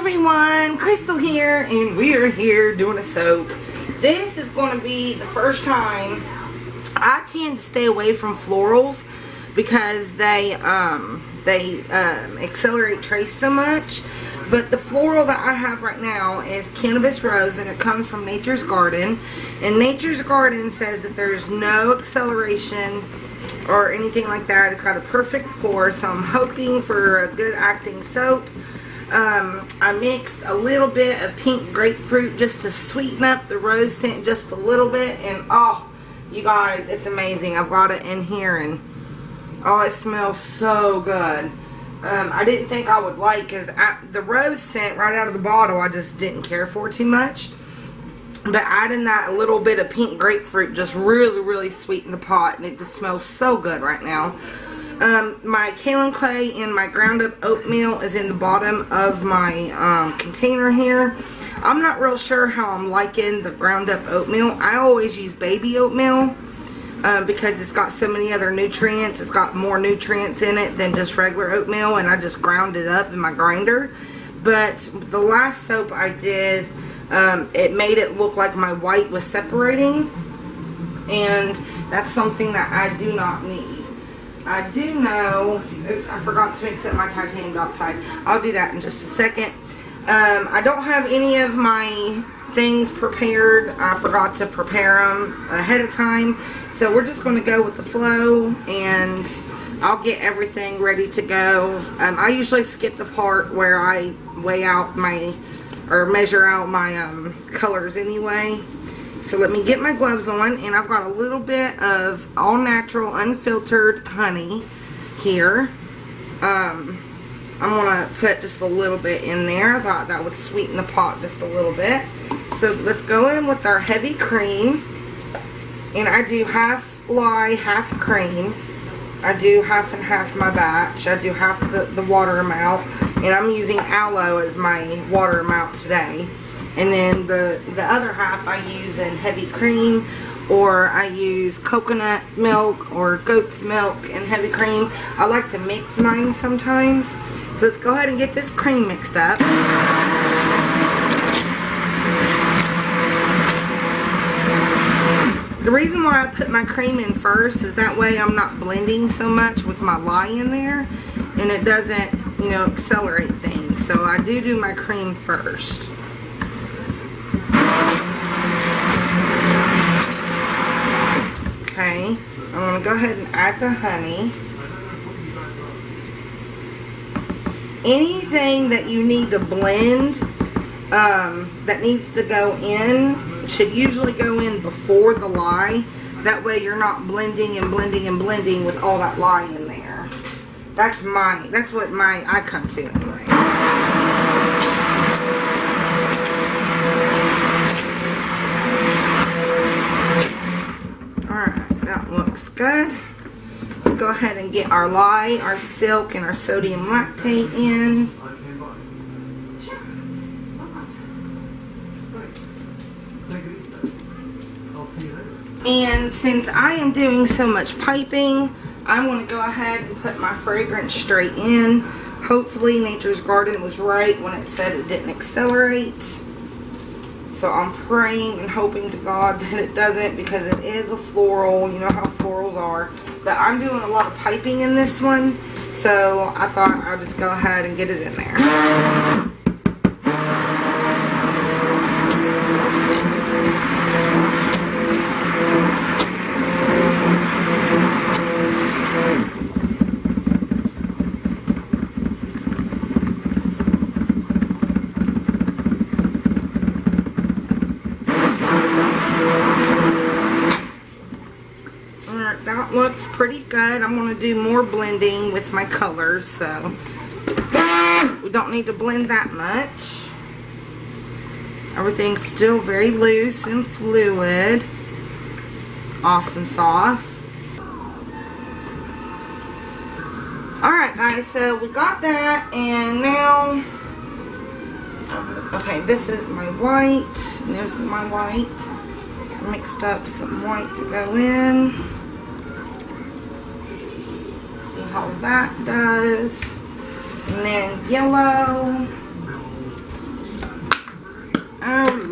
everyone, Crystal here, and we are here doing a soap. This is going to be the first time. I tend to stay away from florals because they accelerate trace so much. But the floral that I have right now is Cannabis Rose, and it comes from Nature's Garden. And Nature's Garden says that there's no acceleration or anything like that. It's got a perfect pour, so I'm hoping for a good acting soap. I mixed a little bit of pink grapefruit just to sweeten up the rose scent just a little bit, and oh, you guys, it's amazing. I've got it in here, and oh, it smells so good. I didn't think I would like, because the rose scent right out of the bottle I just didn't care for too much. But adding that little bit of pink grapefruit just really sweetened the pot, and it just smells so good right now. My kaolin clay and my ground up oatmeal is in the bottom of my container here. I'm not real sure how I'm liking the ground up oatmeal. I always use baby oatmeal because it's got so many other nutrients. It's got more nutrients in it than just regular oatmeal, and I just ground it up in my grinder. But the last soap I did, it made it look like my white was separating, and that's something that I do not need. I do know, oops, I forgot to mix up my titanium dioxide. I'll do that in just a second. I don't have any of my things prepared. I forgot to prepare them ahead of time. So we're just going to go with the flow, and I'll get everything ready to go. I usually skip the part where I weigh out my, or measure out my colors anyway. So let me get my gloves on, and I've got a little bit of all natural unfiltered honey here. I'm going to put just a little bit in there. I thought that would sweeten the pot just a little bit. So let's go in with our heavy cream. And I do half lye, half cream. I do half and half my batch. I do half the water amount. And I'm using aloe as my water amount today. And then the other half I use in heavy cream, or I use coconut milk or goat's milk and heavy cream. I like to mix mine sometimes. So let's go ahead and get this cream mixed up. The reason why I put my cream in first is that way I'm not blending so much with my lye in there, and it doesn't, you know, accelerate things. So I do my cream first. Okay, I'm going to go ahead and add the honey. Anything that you need to blend that needs to go in should usually go in before the lye. That way you're not blending and blending with all that lye in there. That's what I come to anyway. That looks good. Let's go ahead and get our lye, our silk, and our sodium lactate in. And since I am doing so much piping, I'm going to go ahead and put my fragrance straight in. Hopefully Nature's Garden was right when it said it didn't accelerate. So I'm praying and hoping to God that it doesn't, because it is a floral. You know how florals are. But I'm doing a lot of piping in this one, so I thought I'll just go ahead and get it in there. That looks pretty good. I'm going to do more blending with my colors, so we don't need to blend that much. Everything's still very loose and fluid. Awesome sauce. Alright guys, so we got that, and now, okay, this is my white, and this is my white. So I mixed up some white to go in. How that does. And then yellow.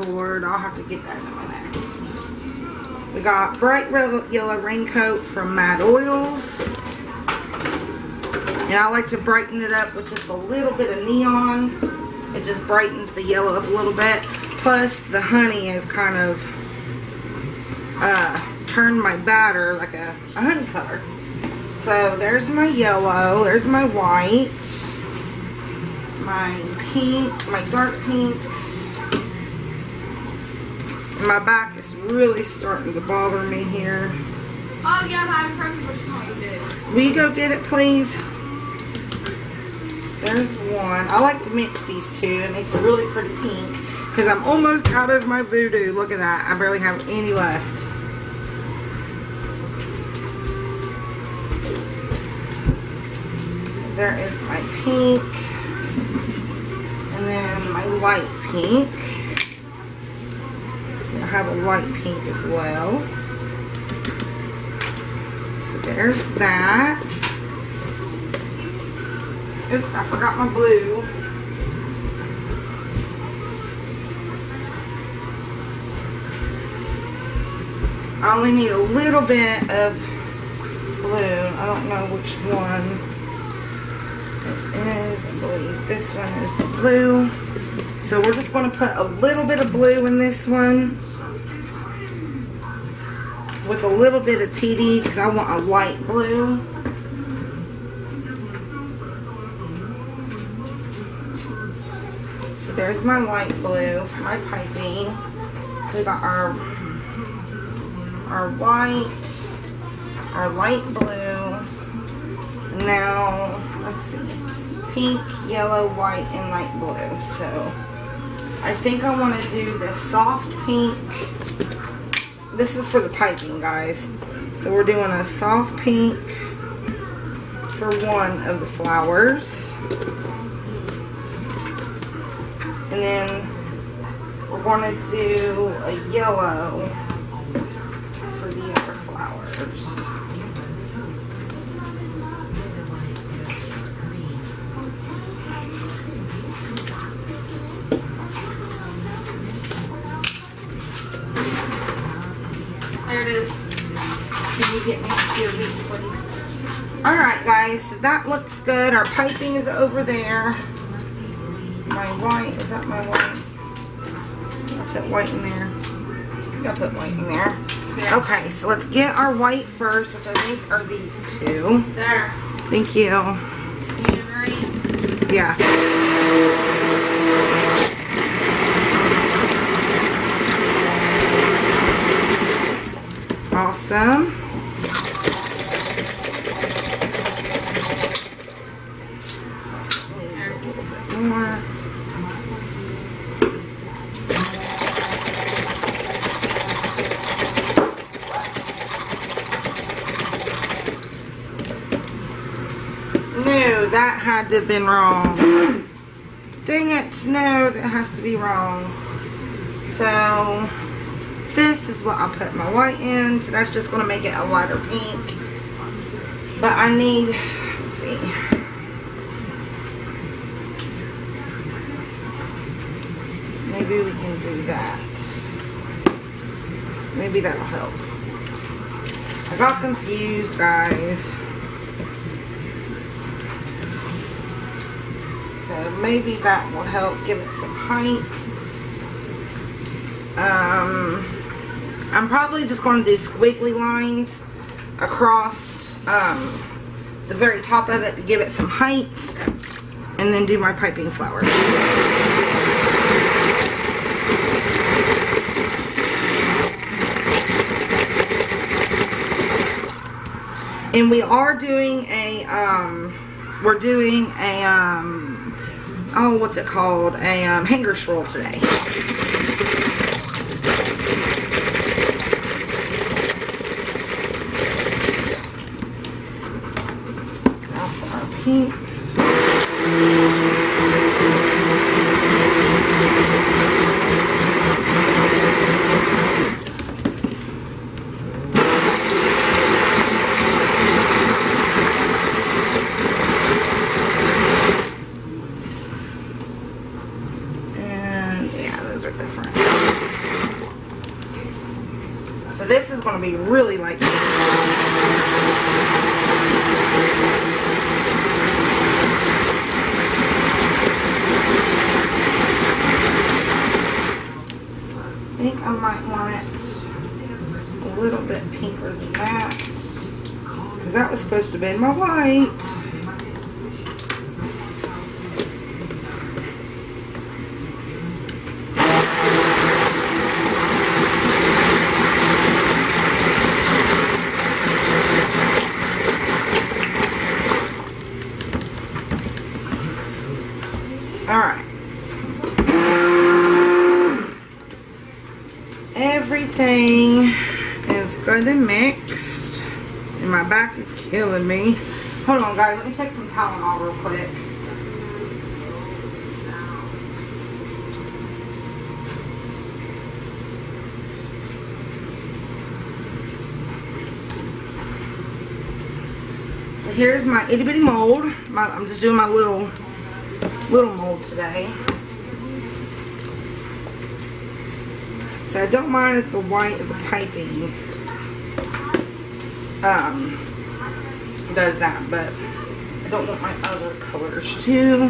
board. I'll have to get that in a minute. We got bright yellow raincoat from Mad Oils. And I like to brighten it up with just a little bit of neon. It just brightens the yellow up a little bit. Plus the honey is kind of turned my batter like a honey color. So there's my yellow, there's my white, my pink, my dark pinks. My back is really starting to bother me here. Oh yeah, I'm trying to push it. Will you go get it, please? There's one. I like to mix these two. It makes a really pretty pink. Because I'm almost out of my voodoo. Look at that. I barely have any left. So there is my pink. And then my light pink. I have a light pink as well. So there's that. Oops, I forgot my blue. I only need a little bit of blue. I don't know which one it is. I believe this one is the blue. So we're just going to put a little bit of blue in this one with a little bit of TD because I want a light blue. So there's my light blue for my piping. So we got our white, our light blue. Now, let's see, pink, yellow, white, and light blue. So I think I want to do this soft pink. This is for the piping, guys. So we're doing a soft pink for one of the flowers. And then we're going to do a yellow for the other flowers. There it is. Can you get me to your reach, please? Alright, guys. So that looks good. Our piping is over there. My white, is that my white? I put white in there. I think I put white in there. Yeah. Okay, so let's get our white first, which I think are these two. There. Thank you. Need a green? Yeah. Awesome. A little bit more. No, that had to have been wrong. Dang it, no, that has to be wrong. So, this is what I'll put my white in. So that's just going to make it a lighter pink. But I need, let's see. Maybe we can do that. Maybe that'll help. I got confused, guys. So maybe that will help give it some height. I'm probably just going to do squiggly lines across the very top of it to give it some height, and then do my piping flowers. And we are doing a we're doing a oh, what's it called, a hanger swirl today. Now for our pinks. And yeah, those are different. So this is going to be really light pink. I think I might want it a little bit pinker than that, because that was supposed to be my white. Alright. Everything is good and mixed. And my back is killing me. Hold on, guys. Let me take some Tylenol real quick. So here's my itty bitty mold. I'm just doing my little mold today. So I don't mind if the white of the piping does that, but I don't want my other colors to.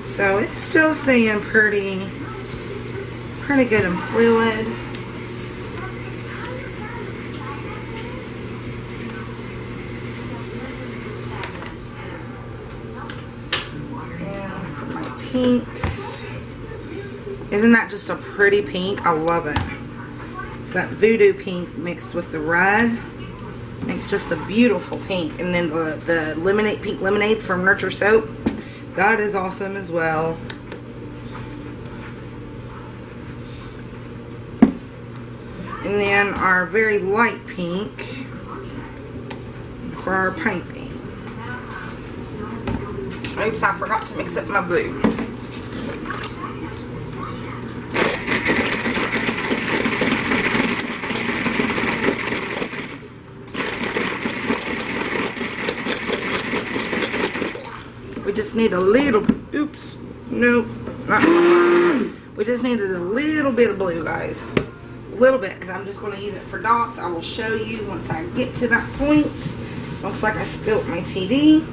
So it's still staying pretty good and fluid. And for my pinks, isn't that just a pretty pink? I love it. It's that voodoo pink mixed with the red. Makes just a beautiful pink. And then the lemonade, pink lemonade from Nurture Soap. That is awesome as well. And then our very light pink for our piping. Oops, I forgot to mix up my blue. We just need a little, oops, nope, we just needed a little bit of blue, guys. A little bit, because I'm just going to use it for dots. I will show you once I get to that point. Looks like I spilt my TD.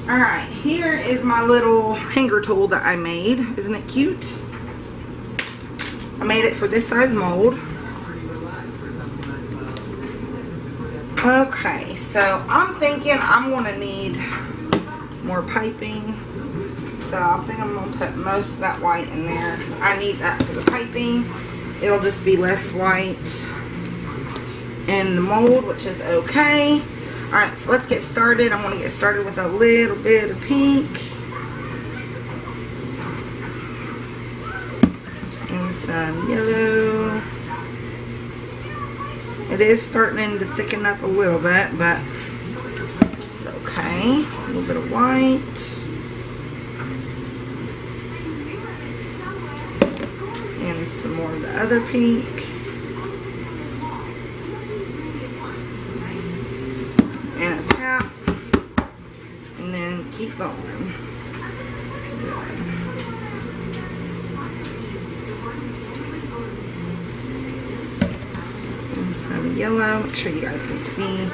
Alright, here is my little hanger tool that I made. Isn't it cute? I made it for this size mold. Okay, so I'm thinking I'm going to need more piping. So I think I'm going to put most of that white in there because I need that for the piping. It'll just be less white in the mold, which is okay. Alright, so let's get started. I'm going to get started with a little bit of pink. And some yellow. It is starting to thicken up a little bit, but it's okay. A little bit of white. And some more of the other pink. And a tap. And then keep going. And some yellow. Make sure you guys can see.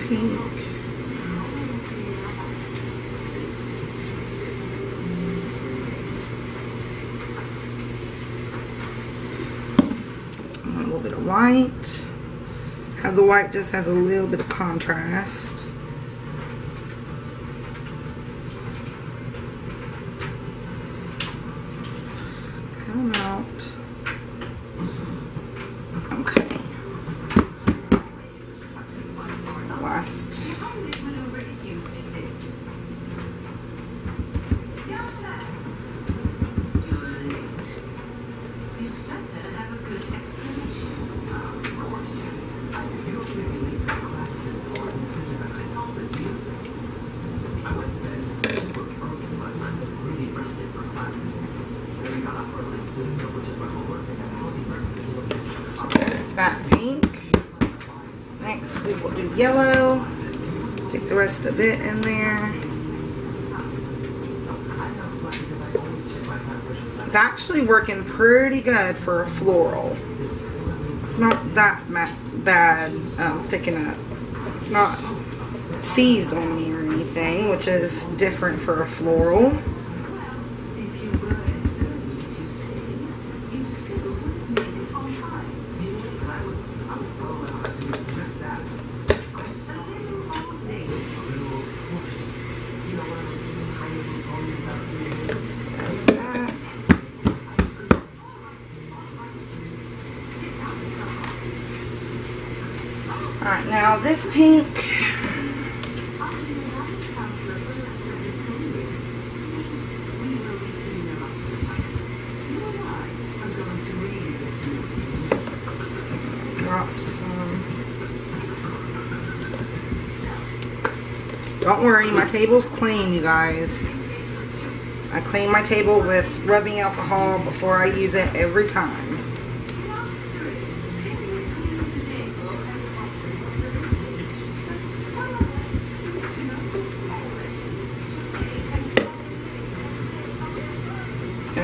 Pink. A little bit of white. How the white just has a little bit of contrast. Come out. Okay. Last. do yellow. Take the rest of it in there. It's actually working pretty good for a floral. It's not that bad thicking up. It's not seized on me or anything, which is different for a floral. Alright, now this pink, drop some. Don't worry, my table's clean, you guys. I clean my table with rubbing alcohol before I use it every time.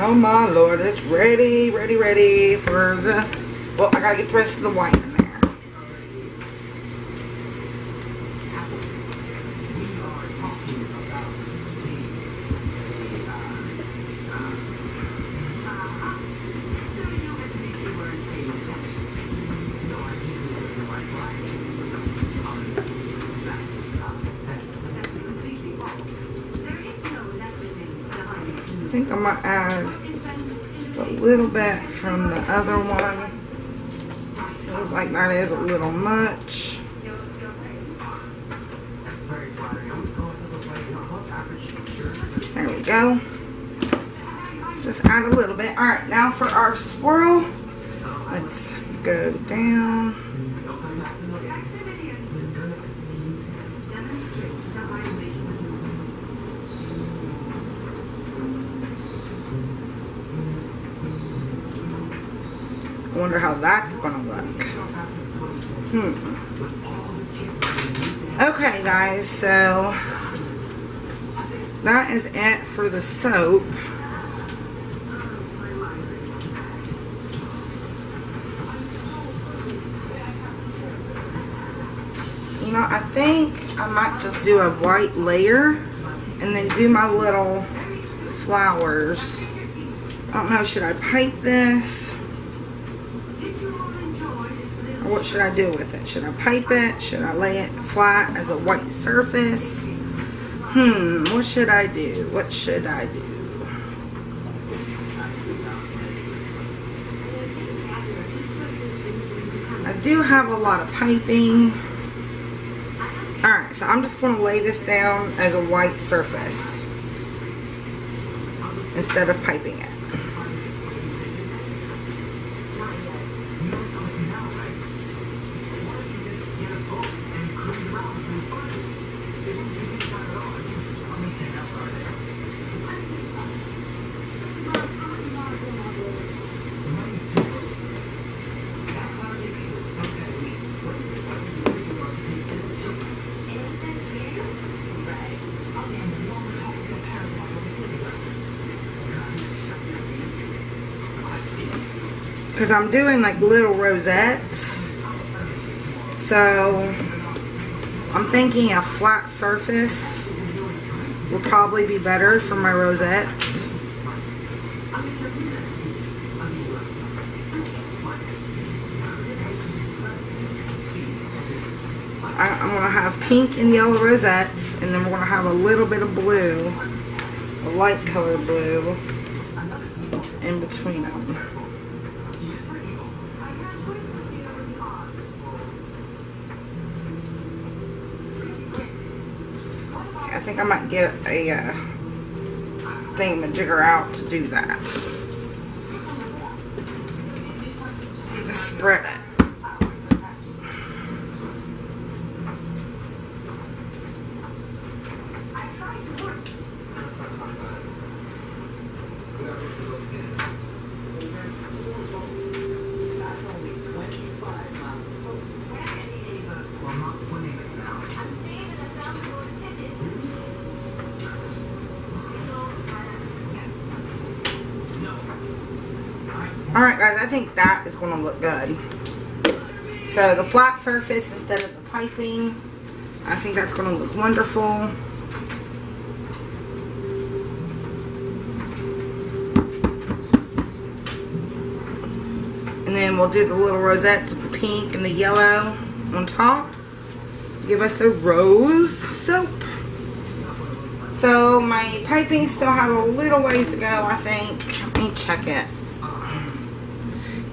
Oh my Lord, it's ready for the, well, I gotta get the rest of the white in there. I think I might add just a little bit from the other one. Seems like that is a little much. There we go. Just add a little bit. Alright, now for our swirl, let's go down. I wonder how that's gonna look. Okay, guys, so that is it for the soap. You know, I think I might just do a white layer and then do my little flowers. I don't know, should I pipe this? What should I do with it? Should I pipe it? Should I lay it flat as a white surface? What should I do? What should I do? I do have a lot of piping. Alright, so I'm just going to lay this down as a white surface instead of piping it. Because I'm doing like little rosettes, so I'm thinking a flat surface would probably be better for my rosettes. I'm going to have pink and yellow rosettes, and then we're going to have a little bit of blue, a light color blue, in between them. I think I might get a thingamajigger out to do that. Just spread it. I think that is going to look good. So the flat surface instead of the piping, I think that's going to look wonderful. And then we'll do the little rosettes with the pink and the yellow on top. Give us a rose soap. So my piping still has a little ways to go, I think. Let me check it.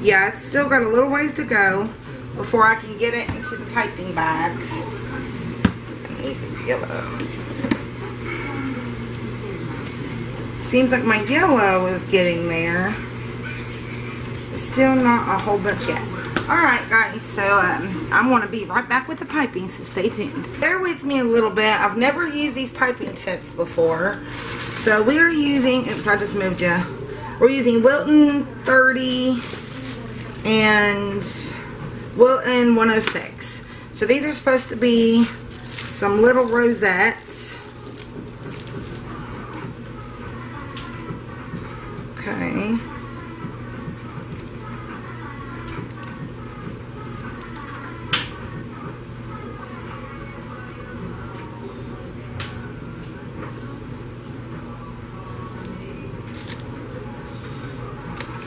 Yeah, it's still got a little ways to go before I can get it into the piping bags. I need the yellow. Seems like my yellow is getting there. Still not a whole bunch yet. Alright guys, so I'm going to be right back with the piping, so stay tuned. Bear with me a little bit. I've never used these piping tips before. So we are using, oops, I just moved you. We're using Wilton 30 and Wilton 106. So these are supposed to be some little rosettes. Okay.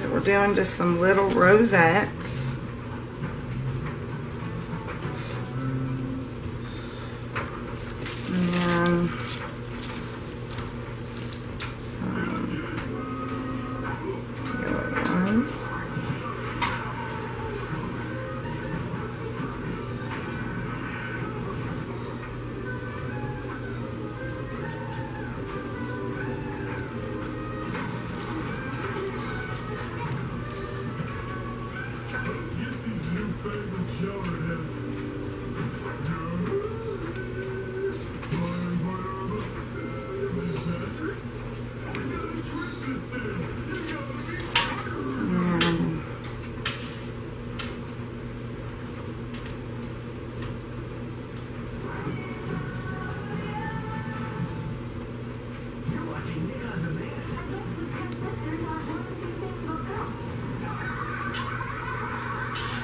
We're doing just some little rosettes. And then some yellow ones.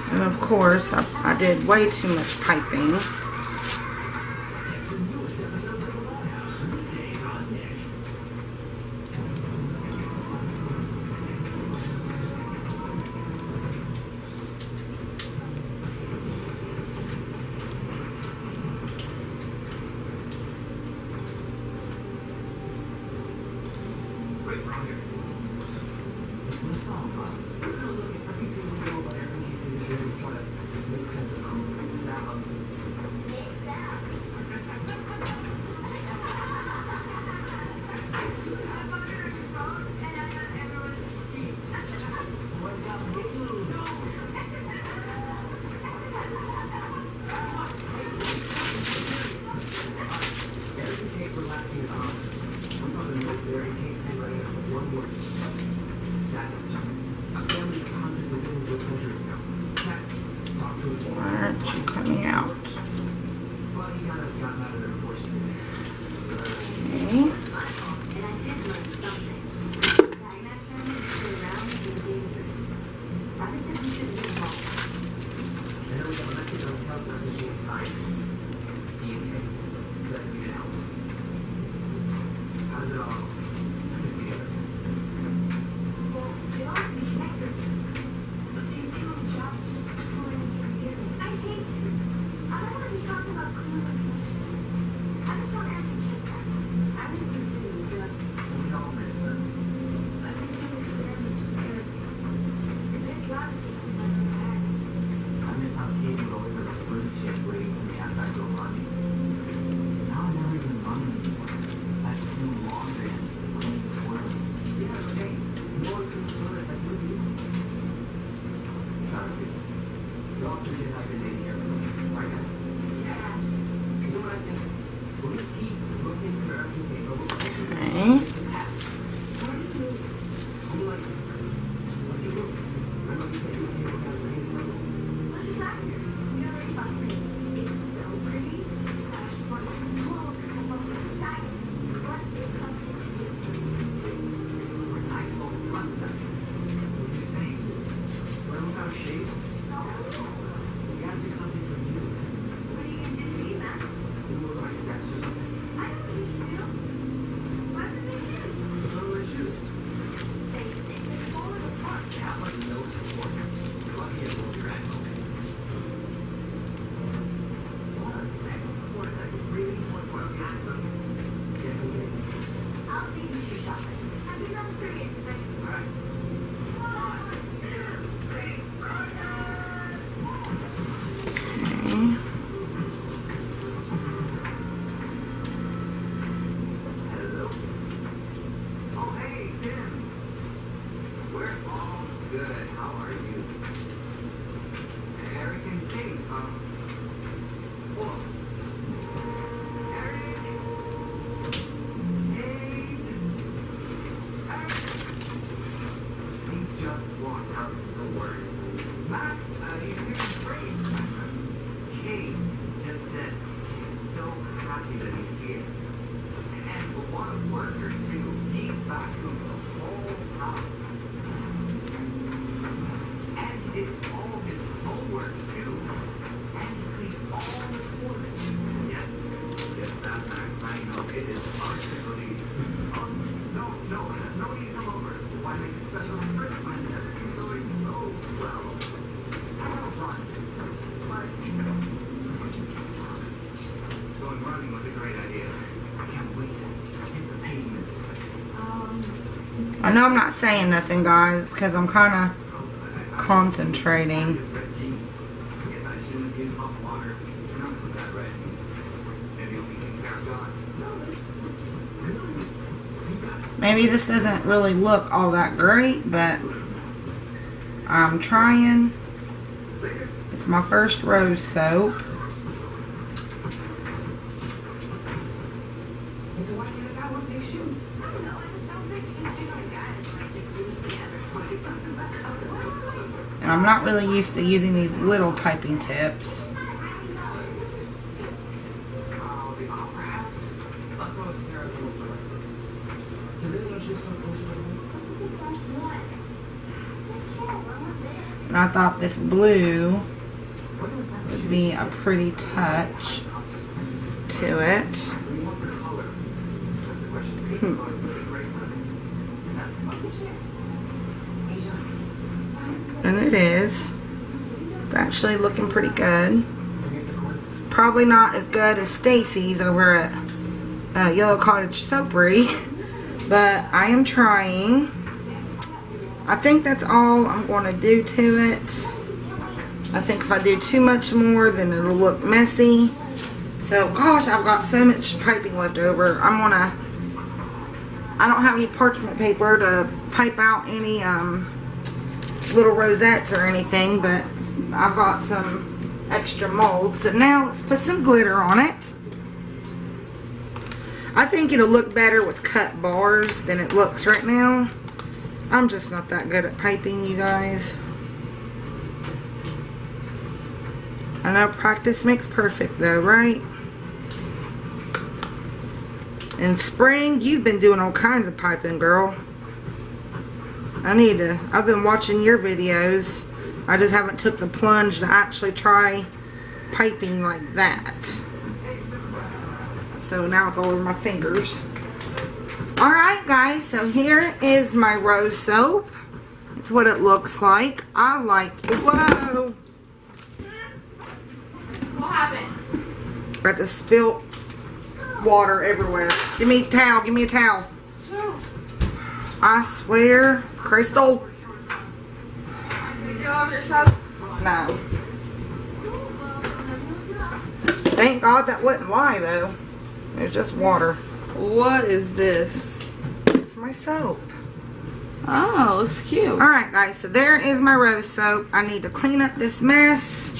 And of course, I did way too much piping. Why aren't you coming out? Okay. I know I'm not saying nothing, guys, because I'm kind of concentrating. Maybe this doesn't really look all that great, but I'm trying. It's my first rose soap. And I'm not really used to using these little piping tips. And I thought this blue would be a pretty touch to it. And it is. It's actually looking pretty good. It's probably not as good as Stacy's over at Yellow Cottage Soapery, but I am trying. I think that's all I'm going to do to it. I think if I do too much more, then it'll look messy. So, gosh, I've got so much piping left over. I don't have any parchment paper to pipe out any little rosettes or anything, but I've got some extra molds. So now let's put some glitter on it. I think it'll look better with cut bars than it looks right now. I'm just not that good at piping, you guys. I know practice makes perfect though, right? In spring, you've been doing all kinds of piping, girl. I've been watching your videos. I just haven't took the plunge to actually try piping like that. So now it's all over my fingers. Alright guys, so here is my rose soap. It's what it looks like. I like it. Whoa! What happened? Got to spill water everywhere. Give me a towel, give me a towel. I swear, Crystal. Did you love yourself? No. Thank God that wouldn't lie though. There's just water. What is this? It's my soap. Oh, looks cute. Alright guys, so there is my rose soap. I need to clean up this mess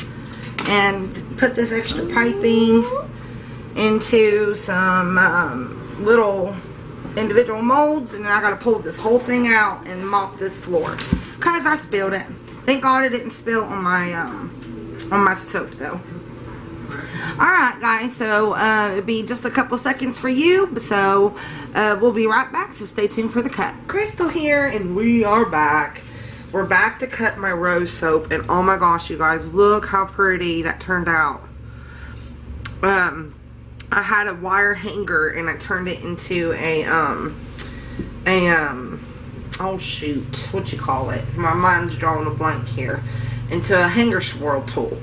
and put this extra piping into some little individual molds, and then I gotta pull this whole thing out and mop this floor because I spilled it. Thank God it didn't spill on my soap though. Alright guys, so it'll be just a couple seconds for you, so we'll be right back, so stay tuned for the cut. Crystal here, and we are back. we're back to cut my rose soap, and oh my gosh, you guys, look how pretty that turned out. I had a wire hanger and I turned it into oh shoot, what you call it? My mind's drawing a blank here. Into a hanger swirl tool.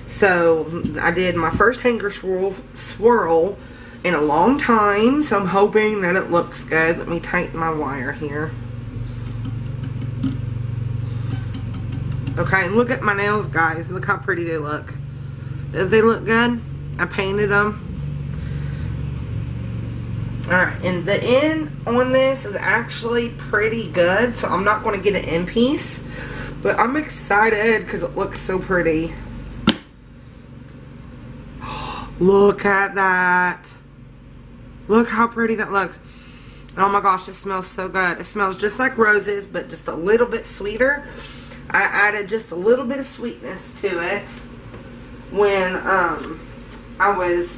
So I did my first hanger swirl in a long time, so I'm hoping that it looks good. Let me tighten my wire here. Okay, and look at my nails, guys. Look how pretty they look. Do they look good? I painted them. Alright, and the end on this is actually pretty good, so I'm not going to get an end piece, but I'm excited because it looks so pretty. Look at that. Look how pretty that looks. Oh my gosh, it smells so good. It smells just like roses, but just a little bit sweeter. I added just a little bit of sweetness to it when I was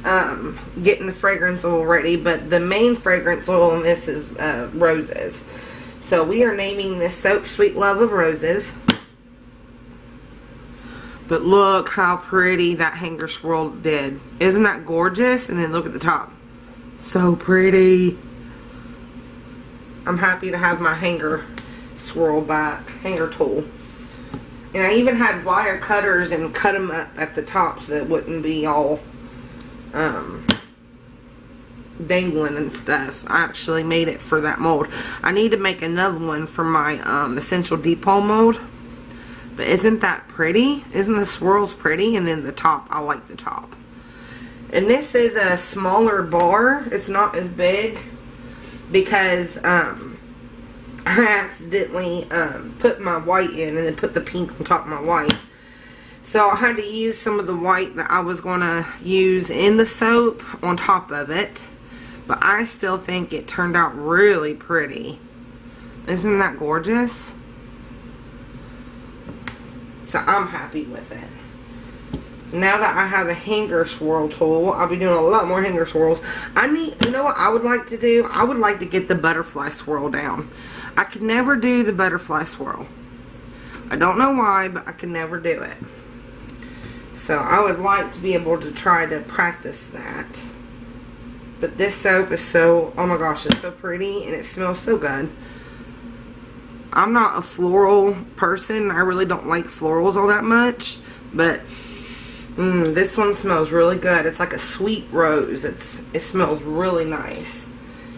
getting the fragrance oil ready, but the main fragrance oil in this is roses. So we are naming this soap Sweet Love of Roses. But look how pretty that hanger swirl did. Isn't that gorgeous? And then look at the top. So pretty. I'm happy to have my hanger swirl back, hanger tool. And I even had wire cutters and cut them up at the top so that it wouldn't be all dangling and stuff. I actually made it for that mold. I need to make another one for my essential deep palm mold. But isn't that pretty? Isn't the swirls pretty? And then the top, I like the top. And this is a smaller bar. It's not as big because I accidentally put my white in and then put the pink on top of my white. So I had to use some of the white that I was going to use in the soap on top of it. But I still think it turned out really pretty. Isn't that gorgeous? So I'm happy with it. Now that I have a hanger swirl tool, I'll be doing a lot more hanger swirls. You know what I would like to do? I would like to get the butterfly swirl down. I could never do the butterfly swirl. I don't know why, but I can never do it. So I would like to be able to try to practice that. But this soap is so, oh my gosh, it's so pretty and it smells so good. I'm not a floral person. I really don't like florals all that much. But this one smells really good. It's like a sweet rose. It smells really nice.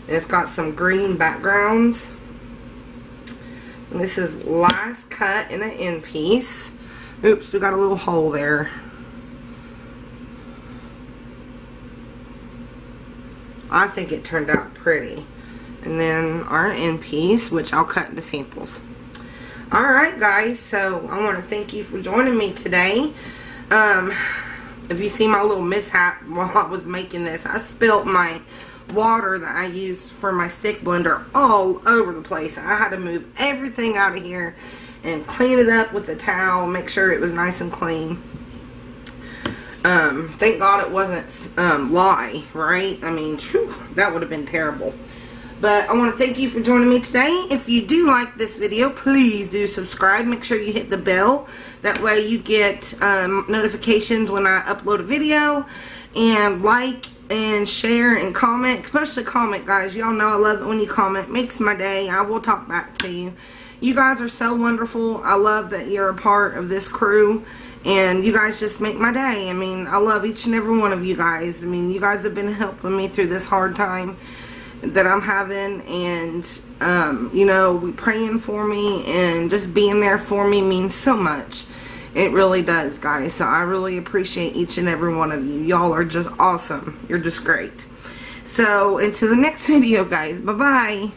And it's got some green backgrounds. And this is last cut in an end piece. Oops, we got a little hole there. I think it turned out pretty. And then our end piece, which I'll cut into samples. Alright guys, so I want to thank you for joining me today. If you see my little mishap while I was making this, I spilled my water that I use for my stick blender all over the place. I had to move everything out of here and clean it up with a towel, make sure it was nice and clean. Thank God it wasn't lye, right? I mean, whew, that would have been terrible. But I want to thank you for joining me today. If you do like this video, please do subscribe. Make sure you hit the bell. That way you get notifications when I upload a video. And like and share and comment. Especially comment, guys. Y'all know I love it when you comment. Makes my day. I will talk back to you. You guys are so wonderful. I love that you're a part of this crew. And you guys just make my day. I mean, I love each and every one of you guys. I mean, you guys have been helping me through this hard time that I'm having, and you know, praying for me and just being there for me means so much. It really does, guys. So I really appreciate each and every one of you. Y'all are just awesome. You're just great. So until the next video, guys, bye bye.